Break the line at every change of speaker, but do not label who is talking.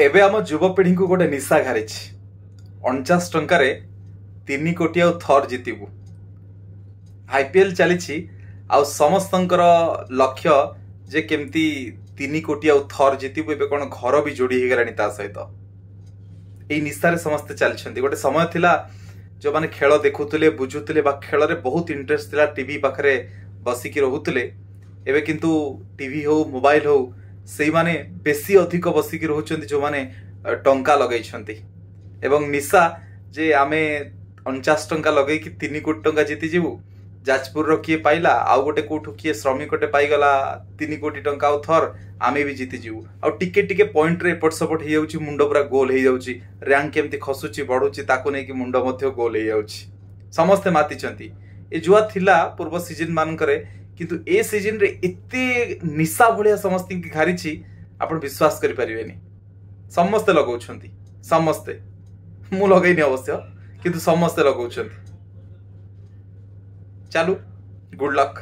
एबे आम युवपीढ़ी को गोटे निशा घारी 49 टंकार 3 कोटी थर जीतबू। आईपीएल चली समस्त लक्ष्य जे केमती 3 कोटी थर जीतबू। एबे कौन घर भी जोड़ी हो गला सहित यही निशारे समस्ते चलते। गोटे समय थिला जो माने खेल देखुले बुझुले खेल रे बहुत इंटरेस्ट थिला, टीवी पाखरे बसिकी रोहुले। एबे किंतु टीवी हो मोबाइल हो से माने बेसी अधिक बसिकी रोचंती जो माने टंका लगैछंती। एवं निशा जे आमे 49 टंका लगे कि 3 कोटी टंका जीति जीवु। जाजपुर रो किए पाइला आउ गोटे कोठु किए श्रमिकटे पाइगला 3 कोटी टंका थर आमे भी जीति जीवु। आ टिके टिके पॉइंट रे एपट सपट हो जाउची, मुंड पूरा गोल हो जाउची, रैंक केमती खसुची बढ़ुची ताको नै कि मुंड मध्य गोल हो जाउची। समस्ते मातिचंती। ए जुआ थिला पूर्व सीजन मानकरे, किंतु ए सीजन रे एते निशा भलिया समस्त की घारिची आपण विश्वास करि परिबेनी। समस्ते लगाउछंती, समस्ते मु लगैनी अवश्य, किंतु समस्ते लगाउछंती। चलो गुड लक।